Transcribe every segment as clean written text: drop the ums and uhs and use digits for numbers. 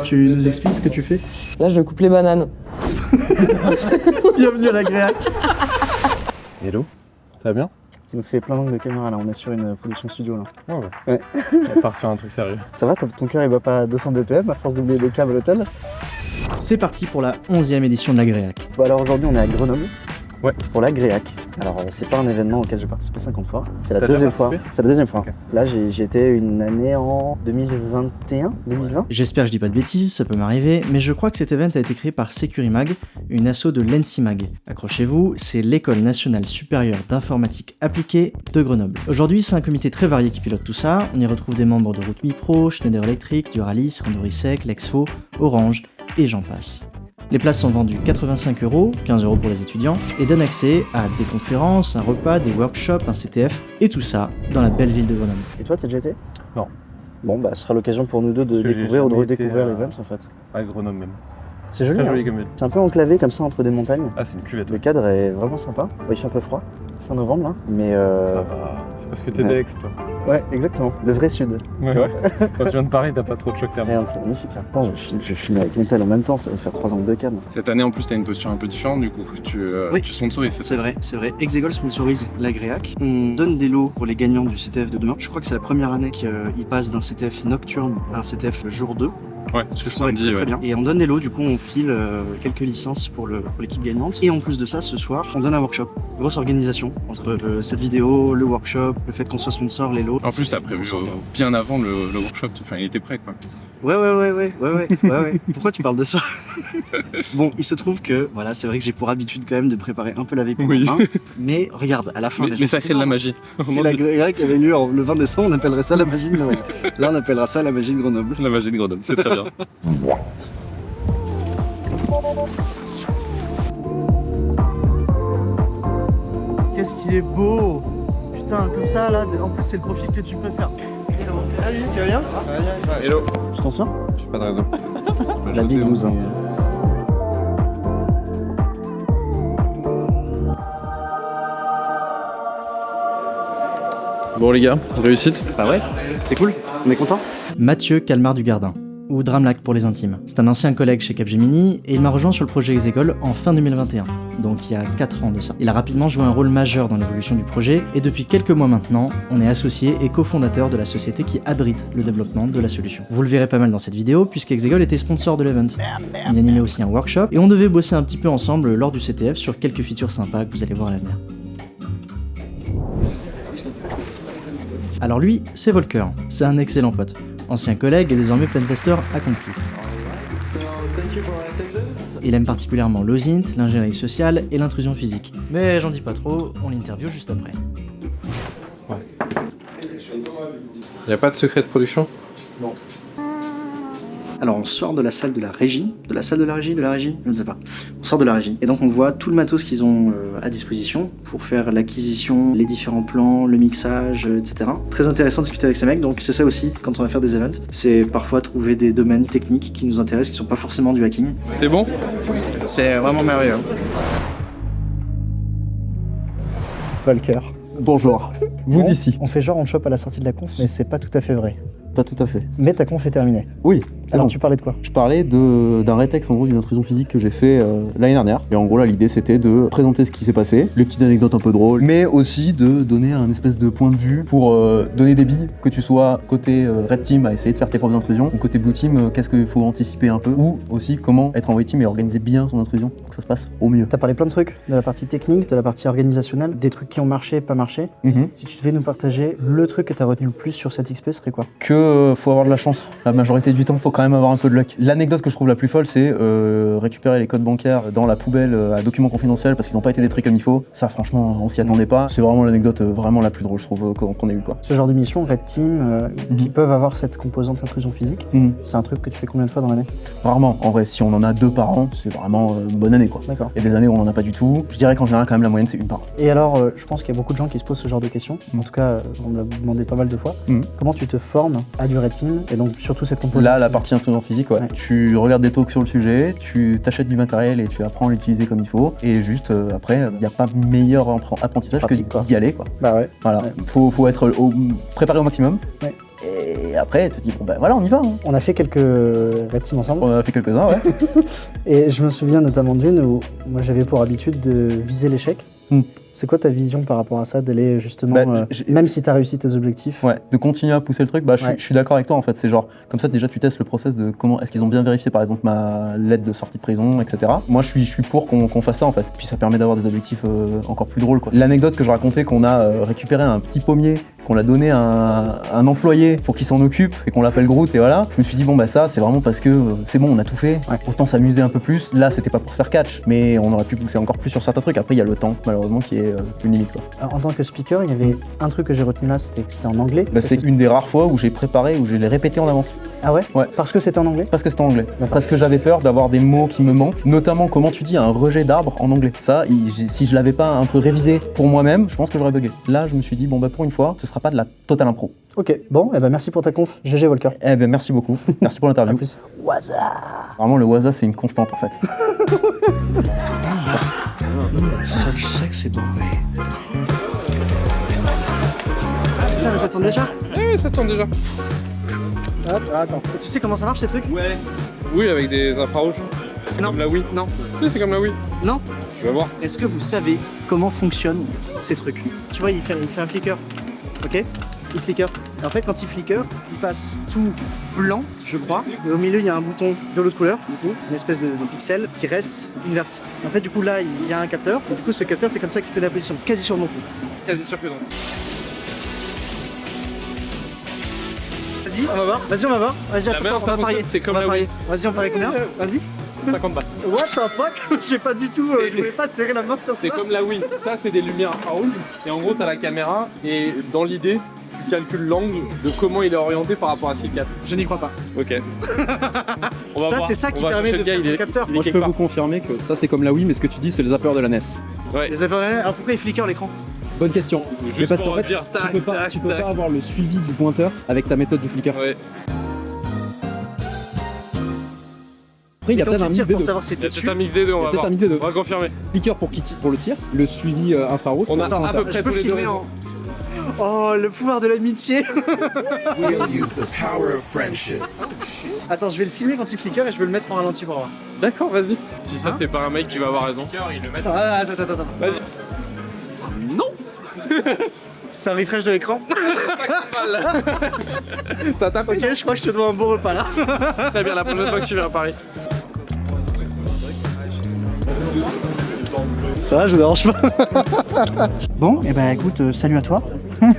Tu nous expliques ce que tu fais? Là, je coupe les bananes. Bienvenue à la Gréac. Hello, ça va bien? Ça nous fait plein d'angles de caméra là, on est sur une production studio là. Ouais. On part sur un truc sérieux. Ça va, ton cœur il bat pas à 200 BPM à force d'oublier des câbles à l'hôtel? C'est parti pour la 11e édition de la Gréac. Bon, alors aujourd'hui on est à Grenoble. Ouais. Pour la Gréac. Alors c'est pas un événement auquel j'ai participé 50 fois, c'est la T'as deuxième déjà fois. participé? C'est la deuxième fois. Ok. Là j'y étais une année en 2021, 2020. J'espère que je dis pas de bêtises, ça peut m'arriver, mais je crois que cet event a été créé par Securimag, une asso de l'ENSIMAG. Accrochez-vous, c'est l'École nationale supérieure d'informatique appliquée de Grenoble. Aujourd'hui, c'est un comité très varié qui pilote tout ça. On y retrouve des membres de Route Pro, Schneider Electric, Duralis, Randorisec, Lexfo, Orange, et j'en passe. Les places sont vendues 85 €, 15 € pour les étudiants, et donnent accès à des conférences, un repas, des workshops, un CTF, et tout ça dans la belle ville de Grenoble. Et toi t'as déjà été? Non. Bon bah ce sera l'occasion pour nous deux de Parce que j'ai découvrir ou de jamais été, redécouvrir l'event en fait. À Grenoble même. C'est joli, Très hein. joli comme ville. C'est un peu enclavé comme ça entre des montagnes. Ah, c'est une cuvette. Le cadre est vraiment sympa. Bon, il fait un peu froid, fin novembre là, mais Ça va. C'est parce que t'es ouais. d'Aix, toi. ouais, exactement. Le vrai sud. Ouais. Quand tu viens de Paris, t'as pas trop de choc thermique. Regarde, c'est magnifique là. Attends, je filme avec mon tel en même temps, ça va faire 3 angles de cam. Cette année en plus t'as une posture un peu différente du coup, Oui. tu sponsorises, c'est ça? C'est vrai. Exegol sponsorise la Gréac. On donne des lots pour les gagnants du CTF de demain. Je crois que c'est la première année qu'ils passent d'un CTF nocturne à un CTF jour 2. Ouais, Ce c'est ça va être samedi, très bien. Et on donne des lots, du coup on file quelques licences pour l'équipe gagnante. Et en plus de ça, ce soir, on donne un workshop. Grosse organisation entre cette vidéo, le workshop, le fait qu'on soit sponsor, les lots. En plus t'as prévu bien avant le workshop, enfin il était prêt quoi. Ouais. Pourquoi tu parles de ça? Bon, il se trouve que, voilà, c'est vrai que j'ai pour habitude quand même de préparer un peu la veille pour Oui. le 20. Mais regarde, à la fin... Mais ça crée de la magie. Si la Gréac avait lieu le 20 décembre, on appellerait ça la magie de Noël. Là, on appellera ça la magie de Grenoble. La magie de Grenoble, c'est très bien. Qu'est-ce qu'il est beau! Putain, comme ça, là, en plus, c'est le profil que tu peux faire. Salut, tu vas bien? Hello. Tu t'en sors? J'ai pas de raison. La big loose, hein. Bon les gars, réussite. Bah ouais, c'est cool, on est content. Mathieu Calmar du Gardin, ou Dramlac pour les intimes. C'est un ancien collègue chez Capgemini et il m'a rejoint sur le projet Exegol en fin 2021, donc il y a 4 ans de ça. Il a rapidement joué un rôle majeur dans l'évolution du projet et depuis quelques mois maintenant, on est associé et cofondateur de la société qui abrite le développement de la solution. Vous le verrez pas mal dans cette vidéo puisqu'Exegol était sponsor de l'event. Il animait aussi un workshop et on devait bosser un petit peu ensemble lors du CTF sur quelques features sympas que vous allez voir à l'avenir. Alors lui, c'est Volker, c'est un excellent pote, ancien collègue et désormais pentester accompli. Il aime particulièrement l'OSINT, l'ingénierie sociale et l'intrusion physique. Mais j'en dis pas trop, on l'interview juste après. Y'a pas de secret de production? Alors on sort de la salle de la régie, je ne sais pas. On sort de la régie et donc on voit tout le matos qu'ils ont à disposition pour faire l'acquisition, les différents plans, le mixage, etc. Très intéressant de discuter avec ces mecs, donc c'est ça aussi quand on va faire des events, c'est parfois trouver des domaines techniques qui nous intéressent, qui sont pas forcément du hacking. C'était bon? C'est vraiment merveilleux. Volker. Bonjour. Vous Bon, ici. On fait genre on chope à la sortie de la conf, mais c'est pas tout à fait vrai. Pas tout à fait. Mais ta conf est terminée. Oui, c'est Alors bon. tu parlais de quoi? Je parlais d'un rétex, en gros, d'une intrusion physique que j'ai fait l'année dernière. Et en gros, là, l'idée, c'était de présenter ce qui s'est passé, les petites anecdotes un peu drôles, mais aussi de donner un espèce de point de vue pour donner des billes, que tu sois côté Red Team à essayer de faire tes propres intrusions, ou côté Blue Team, qu'est-ce qu'il faut anticiper un peu, ou aussi comment être en White Team et organiser bien son intrusion pour que ça se passe au mieux. T'as parlé plein de trucs, de la partie technique, de la partie organisationnelle, des trucs qui ont marché, pas marché. Si tu devais nous partager le truc que t'as retenu le plus sur cette XP, serait quoi? Que faut avoir de la chance. La majorité du temps, faut quand même avoir un peu de luck. L'anecdote que je trouve la plus folle, c'est récupérer les codes bancaires dans la poubelle à documents confidentiels parce qu'ils n'ont pas été détruits comme il faut. Ça, franchement, on s'y attendait pas. C'est vraiment l'anecdote vraiment la plus drôle, je trouve, qu'on ait eu, quoi. Ce genre de mission, Red Team, qui peuvent avoir cette composante intrusion physique, c'est un truc que tu fais combien de fois dans l'année? Rarement. En vrai, si on en a 2 par an, c'est vraiment une bonne année, quoi. D'accord. Il y a des années où on en a pas du tout. Je dirais qu'en général, quand même, la moyenne, c'est 1 par an. Et alors, je pense qu'il y a beaucoup de gens qui se posent ce genre de questions. En tout cas, on me l'a demandé pas mal de fois. Comment tu te formes à du Red Team et donc surtout cette composante Là, la physique? partie intrusion physique, ouais. Ouais. Tu regardes des talks sur le sujet, tu t'achètes du matériel et tu apprends à l'utiliser comme il faut. Et juste après, il n'y a pas meilleur apprentissage Pratique, que quoi. d'y aller, quoi. Bah ouais. Voilà. Ouais. Faut être préparé au maximum. Ouais. Et après, tu te dis, bon bah voilà, on y va. Hein. On a fait quelques Red Team ensemble. On en a fait quelques-uns, ouais. Et je me souviens notamment d'une où moi j'avais pour habitude de viser l'échec. C'est quoi ta vision par rapport à ça, d'aller justement, même si tu as réussi tes objectifs? Ouais, de continuer à pousser le truc, je suis d'accord avec toi en fait, c'est genre, comme ça déjà tu testes le process de comment, est-ce qu'ils ont bien vérifié par exemple ma lettre de sortie de prison, etc. Moi je suis pour qu'on fasse ça en fait, puis ça permet d'avoir des objectifs encore plus drôles quoi. L'anecdote que je racontais qu'on a récupéré un petit pommier, qu'on l'a donné à un employé pour qu'il s'en occupe et qu'on l'appelle Groot et voilà, je me suis dit bon bah ça c'est vraiment parce que c'est bon, on a tout fait, autant s'amuser un peu plus. Là c'était pas pour se faire catch, mais on aurait pu pousser encore plus sur certains trucs, après il y a le temps malheureusement qui est une limite quoi. Alors, en tant que speaker, il y avait un truc que j'ai retenu là, c'était que c'était en anglais. C'est une des rares fois où j'ai préparé, où je l'ai répété en avance. Ah ouais? Ouais. Parce que c'était en anglais? Parce que c'était en anglais. Parce que j'avais peur d'avoir des mots qui me manquent, notamment comment tu dis un rejet d'arbre en anglais. Ça, si je l'avais pas un peu révisé pour moi-même, je pense que j'aurais bugué. Là, je me suis dit, bon bah pour une fois, ce sera pas de la totale impro. Ok, bon, merci pour ta conf, GG Walker. Merci beaucoup, merci pour l'interview. À plus. Waza. Vraiment, le Waza, c'est une constante en fait. Such sexy boy. Ah, mais ça tourne déjà? Oui, ça tourne déjà. Attends. Tu sais comment ça marche ces trucs? Ouais. Oui, avec des infrarouges. C'est comme la Wii. Non. Oui, c'est comme la Wii. Non. Je vais voir. Est-ce que vous savez comment fonctionnent ces trucs? Tu vois, il fait un flicker. Ok? Il flicker. Et en fait, quand il flicker, il passe tout blanc, je crois. Et au milieu, il y a un bouton de l'autre couleur, du coup, une espèce de pixel qui reste inverte. En fait, du coup, là, il y a un capteur. Et du coup, ce capteur, c'est comme ça qu'il connaît la position. Quasi sûr non plus. Quasi sûr que non. Vas-y, on va voir. Vas-y, on va voir. Vas-y, La attends, meilleure on va parier. c'est comme On va la parier. Vas-y, on parie combien? Vas-y. 50 balles. What the fuck? J'ai pas du tout. Je voulais pas serrer la main sur ça. C'est comme la Wii. Ça, c'est des lumières infrarouges. Et en gros, t'as la caméra. Et dans l'idée, tu calcules l'angle de comment il est orienté par rapport à ce qu'il capte. Je n'y crois pas. Ok. On va Ça, voir. c'est ça qui On va permet chercher de le gars, faire le capteur. il est Moi, je quelque peux part. vous confirmer que ça, c'est comme la Wii, mais ce que tu dis, c'est le zapper de la NES. Ouais. Les appareils. Alors pourquoi il flicker l'écran? Bonne question. Juste Mais parce pour qu'en fait, dire tac, tu peux tac. pas avoir le suivi du pointeur avec ta méthode du flicker. Ouais. Après, il y a Quand peut-être tu un mix tires des pour deux. savoir si Il y t'es a dessus. peut-être un mix des deux, on va peut-être voir. un mix des deux. On va confirmer. Flicker pour le tir, le suivi infrarouge. On a pour le à peu pointeur. près Je peux tous les deux filmer raisons. en. Oh, le pouvoir de l'amitié. We'll use the power of friendship. Attends, je vais le filmer quand il flicker et je vais le mettre en ralenti pour voir. D'accord, vas-y. Si ça, c'est pas un mec qui va avoir raison. Il le met. Attends. Vas-y. Non. C'est un refresh de l'écran. T'as tapé. Ok, je crois que je te dois un bon repas là. Très bien, la prochaine fois que tu viens à Paris. Ça va, je vous dérange pas. Bon, et bah écoute, salut à toi.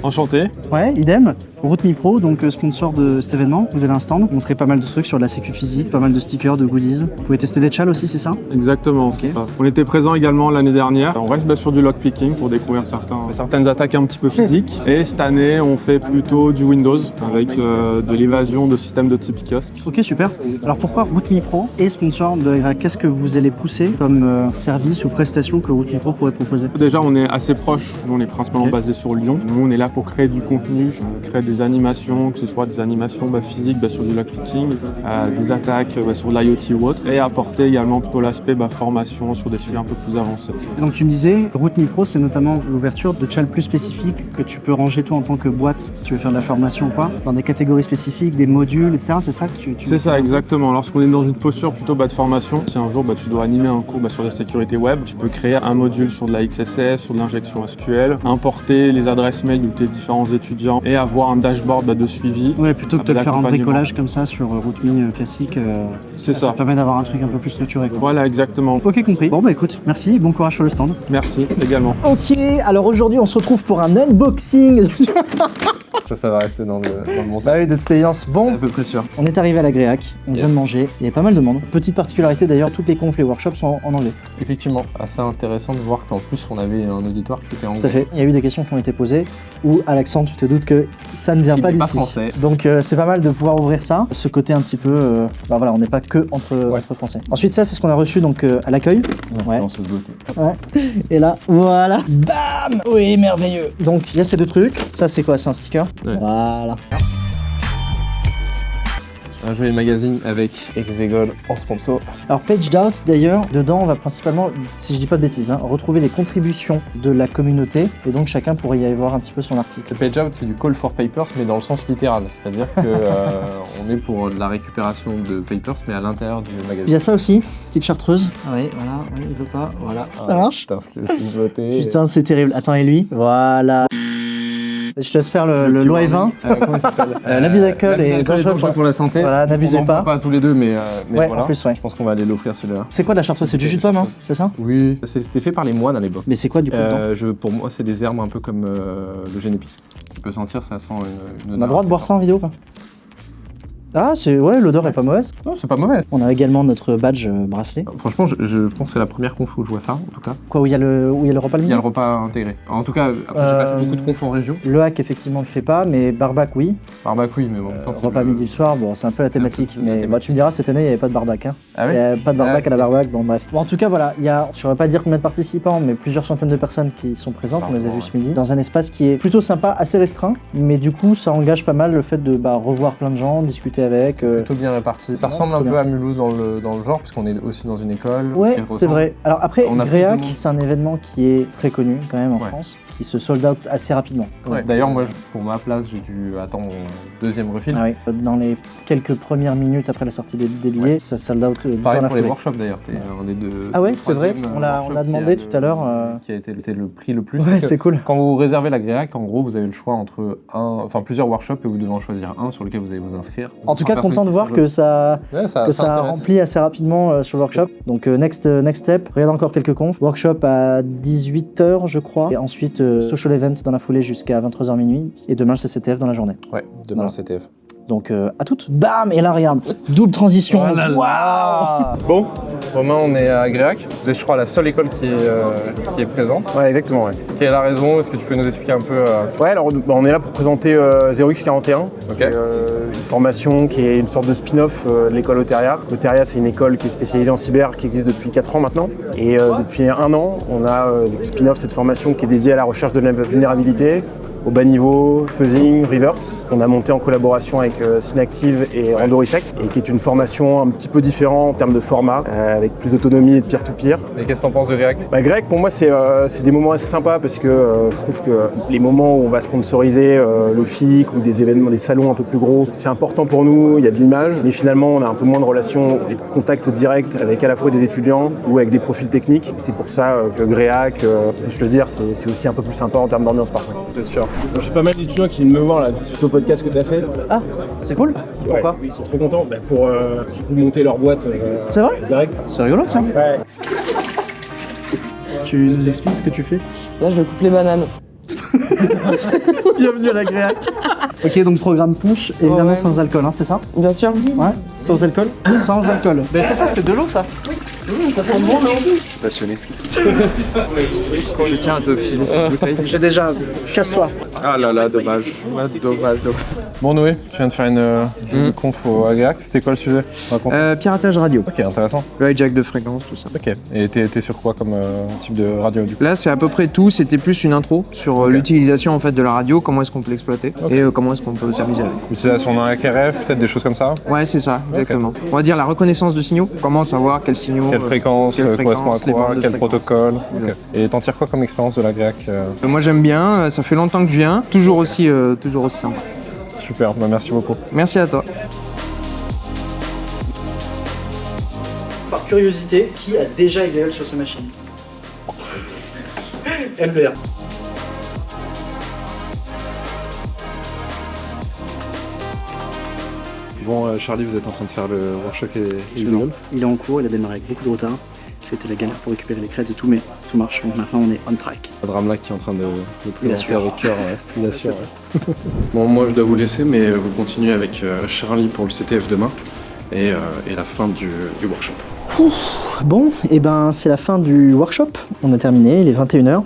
Enchanté. Ouais, idem. Route Mi Pro, donc sponsor de cet événement. Vous avez un stand, vous montrez pas mal de trucs sur la sécu physique, pas mal de stickers, de goodies. Vous pouvez tester des chals aussi, c'est ça? Exactement, c'est ça. On était présent également l'année dernière. On reste sur du lockpicking pour découvrir certaines attaques un petit peu physiques. Et cette année, on fait plutôt du Windows avec de l'évasion de systèmes de type kiosque. Ok, super. Alors pourquoi Route Mi Pro est sponsor de la Qu'est-ce que vous allez pousser comme service ou prestation que Route Mi Pro pourrait proposer? Déjà, on est assez proche. Nous, on est principalement basé sur Lyon. Nous, on est là pour créer du contenu, créer des animations, que ce soit des animations physiques sur du lockpicking, des attaques sur de l'IoT ou autre, et apporter également plutôt l'aspect formation sur des sujets un peu plus avancés. Donc tu me disais, Route Mi Pro, c'est notamment l'ouverture de chals plus spécifiques que tu peux ranger toi en tant que boîte, si tu veux faire de la formation ou quoi, dans des catégories spécifiques, des modules, etc. C'est ça que tu C'est ça, exactement. Lorsqu'on est dans une posture plutôt de formation, si un jour tu dois animer un cours sur la sécurité web, tu peux créer un module sur de la XSS, sur de l'injection SQL, importer les adresses mail de tes différents étudiants et avoir un dashboard de suivi. Ouais, plutôt que de faire un d'accompagnement. bricolage comme ça sur RouteMe classique, C'est ça ça. permet d'avoir un truc un peu plus structuré, quoi. Voilà, exactement. Ok, compris. Bon, bah écoute, merci, bon courage sur le stand. Merci également. Ok, alors aujourd'hui on se retrouve pour un unboxing. Ça va rester dans le montage. Bah oui, de toute évidence. Bon, À peu près sûr. on est arrivé à la Gréac, on vient de manger, il y avait pas mal de monde. Petite particularité d'ailleurs, toutes les confs, les workshops sont en anglais. Effectivement, assez intéressant de voir qu'en plus on avait un auditoire qui était en Tout à fait. Il y a eu des questions qui ont été posées où à l'accent, tu te doutes que ça ne vient Il pas n'est pas d'ici. français. Donc c'est pas mal de pouvoir ouvrir ça. Ce côté un petit peu, bah voilà, on n'est pas que entre français. Ensuite, ça c'est ce qu'on a reçu donc à l'accueil. Ouais. Influenceuse beauté. Ouais. Et là, voilà. Bam. Oui, merveilleux. Donc il y a ces deux trucs. Ça c'est quoi? C'est un sticker. Ouais. Voilà. Un jeu et magazine avec Exegol en sponsor. Alors Paged Out d'ailleurs, dedans on va principalement, si je dis pas de bêtises, retrouver les contributions de la communauté et donc chacun pourrait y aller voir un petit peu son article. Le page out, c'est du call for papers, mais dans le sens littéral. C'est-à-dire que on est pour de la récupération de papers, mais à l'intérieur du Il y magazine. a ça aussi, petite chartreuse. Oui, voilà, oui, il veut pas, voilà, ça marche. Putain, c'est une beauté. Putain, c'est terrible. Attends, et lui? Voilà. Je te laisse faire le loi et 20. Comment il s'appelle L'abus d'alcool est dangereux pour la santé. Voilà, n'abusez On en pas. prend pas tous les deux, mais Ouais, voilà. en plus, ouais. Je pense qu'on va aller l'offrir celui-là. C'est quoi de la chartreuse? C'est du jus de pomme, hein, c'est ça? Oui. C'était fait par les moines à l'époque. Mais c'est quoi du coup dedans Pour moi, c'est des herbes un peu comme le génépi. Tu peux sentir, ça sent une On a le droit de boire ça en vidéo ou pas? Ah, ouais, l'odeur est pas mauvaise. Non, c'est pas mauvais. On a également notre badge bracelet. Franchement, je pense que c'est la première conf où je vois ça, en tout cas. Quoi, où il y a le repas le Il y midi? a le repas intégré. En tout cas, après, j'ai pas fait beaucoup de conf en région. Le hack, effectivement, le fait pas, mais Barbac, oui. Barbac, oui, mais en même temps, c'est Repas midi le soir, bon, c'est un peu la c'est un peu thématique. la Mais thématique. bah, tu me diras, cette année, il n'y avait pas de Barbac. Hein. Ah Il oui n'y avait pas de Barbac Ah, à la Barbac, bon, bref. Bon, en tout cas, voilà, il y a, je ne saurais pas dire combien de participants, mais plusieurs centaines de personnes qui sont présentes. On les a vus ce midi. Dans un espace qui est plutôt sympa, assez restreint, mais du coup, ça engage pas mal le fait de revoir plein de gens, discuter avec. plutôt bien réparti. Ça ressemble un plutôt peu bien. à Mulhouse dans le genre, puisqu'on est aussi dans une école. Ouais, qui c'est ressemble. vrai. Alors après, On a plus Gréac, de monde. c'est un événement qui est très connu quand même en Ouais. France, qui se sold out assez rapidement. Ouais. D'ailleurs, moi, pour ma place, j'ai dû attendre mon deuxième refil. Ah oui. Dans les quelques premières minutes après la sortie des billets, Ouais. ça sold out dans Pareil la pour les foulée. workshops d'ailleurs, t'es un des deux. Ah ouais, c'est vrai, troisième on l'a workshop demandé qui a tout à l'heure. Qui a été le prix le plus. Ouais, parce que c'est cool. Quand vous réservez la Gréac, en gros, vous avez le choix entre plusieurs workshops et vous devez en choisir un sur lequel vous allez vous inscrire. En tout cas, Personne content de qui voir se que ça Ouais, ça a rempli assez rapidement sur le workshop. Donc next step, regarde encore quelques confs. Workshop à 18h je crois. Et ensuite social event dans la foulée jusqu'à 23h minuit. Et demain le CCTF dans la journée. Ouais, demain Voilà. le CTF. Donc à toutes. Bam. Et là regarde, double transition. Waouh. Bon, Romain, on est à Gréac. Vous êtes, je crois, la seule école qui est présente. Ouais, exactement, ouais. Quelle est la raison? Est-ce que tu peux nous expliquer un peu Ouais, alors on est là pour présenter 0x41, Ok. qui est, une formation qui est une sorte de spin-off de l'école Oteria. Oteria, c'est une école qui est spécialisée en cyber, qui existe depuis 4 ans maintenant. Et depuis 1 an, on a du spin-off, cette formation qui est dédiée à la recherche de la vulnérabilité, au bas niveau, fuzzing, reverse, qu'on a monté en collaboration avec Synactive et Randorisec, et qui est une formation un petit peu différente en termes de format, avec plus d'autonomie et de peer-to-peer. Et qu'est-ce que t'en penses de Gréac? Bah, Greg, pour moi, c'est des moments assez sympas parce que je trouve que les moments où on va sponsoriser le FIC ou des événements, des salons un peu plus gros, c'est important pour nous, il y a de l'image, mais finalement, on a un peu moins de relations et de contact direct avec à la fois des étudiants ou avec des profils techniques. C'est pour ça que Gréac, je te le dire, c'est aussi un peu plus sympa en termes d'ambiance parfois. C'est sûr. J'ai pas mal d'étudiants qui me voient là, suite au podcast que tu as fait. Ah, c'est cool. Pourquoi? Ils sont trop contents pour monter leur boîte C'est vrai? direct. C'est rigolo tiens. Ouais. Tu nous expliques ce que tu fais? Là, je coupe les bananes. Bienvenue à la Gréac. Ok, donc programme punch, évidemment Ouais. sans alcool, hein, c'est ça? Bien sûr. Ouais, sans alcool? Sans alcool. Ben c'est ça, c'est de l'eau ça. Passionné. Je tiens à te filer cette bouteille. J'ai déjà, casse-toi. Ah là là, dommage. Dommage. Bon, Noé, tu viens de faire une conf à Gréac. C'était quoi le sujet? Raconte. Piratage radio, Ok, intéressant. le hijack de fréquence, tout ça. Ok. Et t'es sur quoi comme type de radio du coup? Là, c'est à peu près tout. C'était plus une intro sur Ok. l'utilisation en fait de la radio, comment est-ce qu'on peut l'exploiter Ok. et comment est-ce qu'on peut s'amuser avec. Utilisation d'un HRF, peut-être des choses comme ça? Ouais, c'est ça, exactement. On va dire la reconnaissance de signaux. Comment savoir quels signaux. Quelle fréquence quelle correspond à fréquence, les quoi? bandes de Quel fréquence. protocole? Exact. Ok. Et t'en tires quoi comme expérience de la Gréac? Moi, j'aime bien. Ça fait longtemps que je viens. Toujours aussi sympa. Super, bah, merci beaucoup. Merci à toi. Par curiosité, qui a déjà Hexagol sur sa machine? LVR. Bon, Charlie, vous êtes en train de faire le workshop et Absolument. Il est en cours, il a démarré avec beaucoup de retard. C'était la galère pour récupérer les creds et tout, mais tout marche. Donc maintenant, on est on track. Dramlac qui est en train de Il présenter assure. avec cœur. Il assure. C'est ça. Bon, moi je dois vous laisser, mais vous continuez avec Charlie pour le CTF demain et la fin du workshop. Bon, et ben c'est la fin du workshop. On a terminé, il est 21h.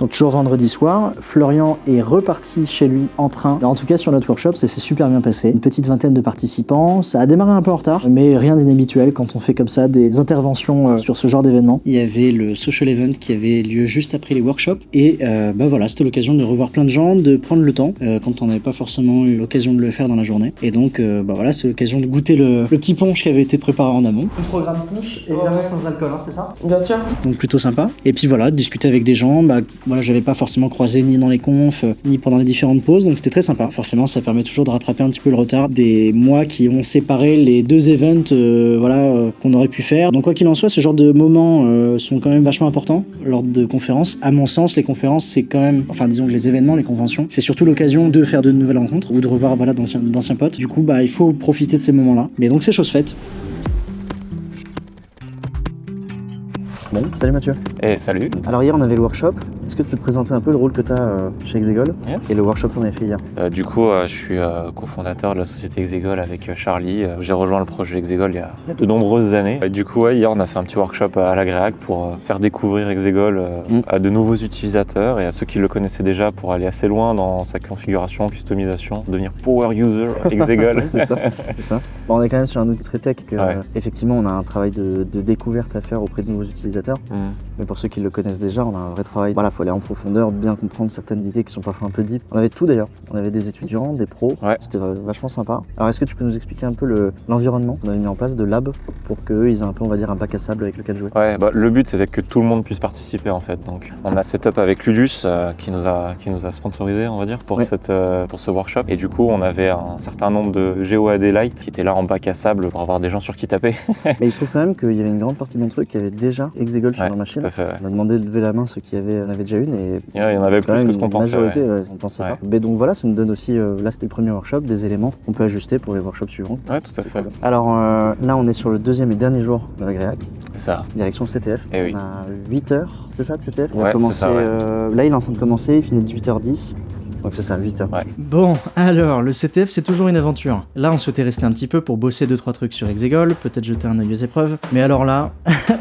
Donc toujours vendredi soir, Florian est reparti chez lui en train. En tout cas sur notre workshop, ça s'est super bien passé. Une petite vingtaine de participants, ça a démarré un peu en retard, mais rien d'inhabituel quand on fait comme ça des interventions sur ce genre d'événement. Il y avait le social event qui avait lieu juste après les workshops et voilà, c'était l'occasion de revoir plein de gens, de prendre le temps quand on n'avait pas forcément eu l'occasion de le faire dans la journée. Et donc voilà, c'est l'occasion de goûter le petit punch qui avait été préparé en amont. Le programme punch, évidemment sans alcool, hein, c'est ça? Bien sûr. Donc plutôt sympa. Et puis voilà, discuter avec des gens, voilà, j'avais pas forcément croisé ni dans les confs, ni pendant les différentes pauses, donc c'était très sympa. Forcément, ça permet toujours de rattraper un petit peu le retard des mois qui ont séparé les deux events qu'on aurait pu faire. Donc quoi qu'il en soit, ce genre de moments sont quand même vachement importants lors de conférences. À mon sens, les conférences, c'est quand même, enfin disons que les événements, les conventions, c'est surtout l'occasion de faire de nouvelles rencontres ou de revoir voilà, d'anciens potes. Du coup, il faut profiter de ces moments-là. Mais donc c'est chose faite. Bon, salut Mathieu. Et salut. Alors hier on avait le workshop, est-ce que tu peux te présenter un peu le rôle que tu as chez Exegol et le workshop qu'on avait fait hier? Du coup, je suis cofondateur de la société Exegol avec Charlie. J'ai rejoint le projet Exegol il y a de nombreuses années. Du coup, hier on a fait un petit workshop à la Gréac pour faire découvrir Exegol à de nouveaux utilisateurs et à ceux qui le connaissaient déjà pour aller assez loin dans sa configuration, customisation, devenir power user Exegol. C'est ça. Bon, on est quand même sur un outil très tech que, effectivement on a un travail de découverte à faire auprès de nouveaux utilisateurs. Mais pour ceux qui le connaissent déjà, on a un vrai travail. Voilà, faut aller en profondeur, bien comprendre certaines idées qui sont parfois un peu deep. On avait tout d'ailleurs. On avait des étudiants, des pros. C'était vachement sympa. Alors est-ce que tu peux nous expliquer un peu l'environnement qu'on avait mis en place de lab pour qu'eux ils aient un peu, on va dire, un bac à sable avec lequel jouer? Le but c'était que tout le monde puisse participer en fait. Donc on a setup avec Ludus qui nous a sponsorisé, on va dire, pour ce workshop. Et du coup on avait un certain nombre de GeoAD Lite qui étaient là en bac à sable pour avoir des gens sur qui taper. Mais il se trouve quand même qu'il y avait une grande partie d'entre eux qui avaient déjà Exegol sur leur machine. On a demandé de lever la main ceux qui en avaient déjà une et il y en avait plus que ce qu'on pensait. La majorité, on pensait pas. Mais donc voilà, ça nous donne aussi, là c'était le premier workshop, des éléments qu'on peut ajuster pour les workshops suivants. Ouais, tout à fait. Alors là on est sur le deuxième et dernier jour de la Gréac. C'est ça. Direction le CTF. Et on a 8 heures, c'est ça de CTF? Ouais, commencé, c'est ça, là il est en train de commencer, il finit à 18h10. Donc c'est ça, 8h. Bon, alors, le CTF c'est toujours une aventure. Là on souhaitait rester un petit peu pour bosser 2-3 trucs sur Exegol, peut-être jeter un œil aux épreuves, mais alors là,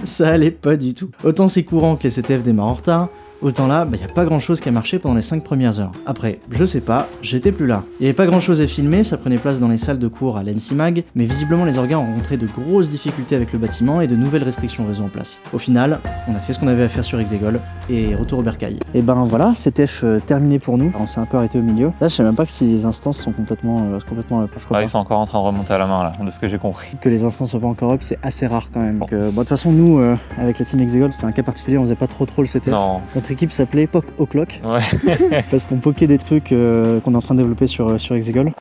ça allait pas du tout. Autant c'est courant que les CTF démarrent en retard, autant là, y a pas grand chose qui a marché pendant les 5 premières heures. Après, je sais pas, j'étais plus là. Il y avait pas grand chose à filmer, ça prenait place dans les salles de cours à l'ENSIMAG, mais visiblement les orgas ont rencontré de grosses difficultés avec le bâtiment et de nouvelles restrictions réseau en place. Au final, on a fait ce qu'on avait à faire sur Exegol, et retour au bercail. Et ben voilà, CTF terminé pour nous. On s'est un peu arrêté au milieu. Là, je sais même pas si les instances sont complètement ils sont encore en train de remonter à la main là, de ce que j'ai compris. Que les instances soient pas encore up, c'est assez rare quand même. Donc, de toute façon, nous, avec la team Exegol, c'était un cas particulier, on faisait pas trop le CTF. Non. Notre équipe s'appelait Poke O'Clock. Parce qu'on poquait des trucs qu'on est en train de développer sur Exegol.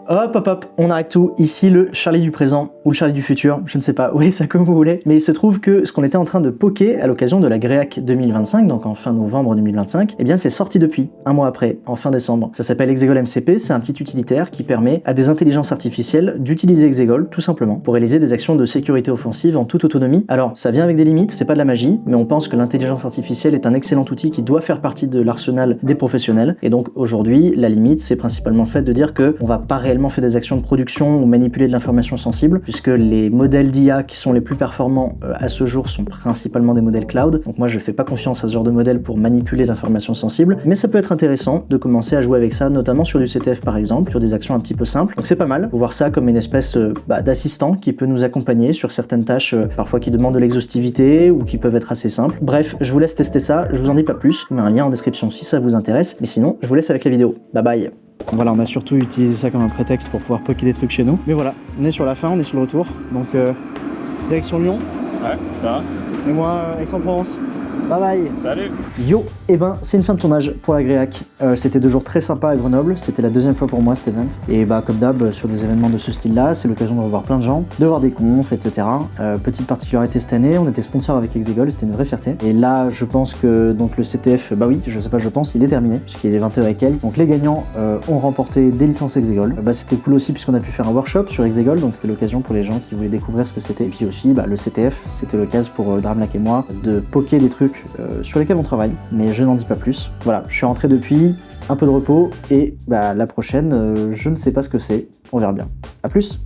Hop, on arrête tout. Ici, le Charlie du présent ou le Charlie du futur, je ne sais pas. Oui, ça comme vous voulez. Mais il se trouve que ce qu'on était en train de poker à l'occasion de la Gréac 2025, donc en fin novembre 2025, eh bien c'est sorti depuis, un mois après, en fin décembre. Ça s'appelle Exegol MCP, c'est un petit utilitaire qui permet à des intelligences artificielles d'utiliser Exegol, tout simplement, pour réaliser des actions de sécurité offensive en toute autonomie. Alors, ça vient avec des limites, c'est pas de la magie, mais on pense que l'intelligence artificielle est un excellent outil qui doit faire partie de l'arsenal des professionnels. Et donc aujourd'hui, la limite, c'est principalement le fait de dire que on va pas réellement faire des actions de production ou manipuler de l'information sensible, puisque les modèles d'IA qui sont les plus performants à ce jour sont principalement des modèles cloud. Donc moi, je fais pas confiance à ce genre de modèle pour manipuler l'information sensible, mais ça peut être intéressant de commencer à jouer avec ça, notamment sur du CTF par exemple, sur des actions un petit peu simples. Donc c'est pas mal, faut voir ça comme une espèce d'assistant qui peut nous accompagner sur certaines tâches parfois qui demandent de l'exhaustivité ou qui peuvent être assez simples. Bref, je vous laisse tester ça, je vous en dis pas plus, je mets un lien en description si ça vous intéresse, mais sinon, je vous laisse avec la vidéo. Bye bye. Voilà, on a surtout utilisé ça comme un prétexte pour pouvoir poker des trucs chez nous. Mais voilà, on est sur la fin, on est sur le retour. Donc, direction Lyon. Ouais, c'est ça. Et moi, Aix-en-Provence. Bye bye. Salut. Yo, et ben c'est une fin de tournage pour la Gréac. C'était 2 jours très sympas à Grenoble, c'était la deuxième fois pour moi cet event. Et comme d'hab, sur des événements de ce style-là, c'est l'occasion de revoir plein de gens, de voir des confs, etc. Petite particularité cette année, on était sponsor avec Exegol, c'était une vraie fierté. Et là, je pense que donc le CTF, il est terminé, puisqu'il est 20h et quelques. Donc les gagnants ont remporté des licences Exegol. C'était cool aussi puisqu'on a pu faire un workshop sur Exegol, donc c'était l'occasion pour les gens qui voulaient découvrir ce que c'était. Et puis aussi, le CTF, c'était l'occasion pour Dramlac et moi de poker des trucs sur lesquels on travaille, mais je n'en dis pas plus. Voilà, je suis rentré depuis, un peu de repos, et la prochaine, je ne sais pas ce que c'est, on verra bien. A plus.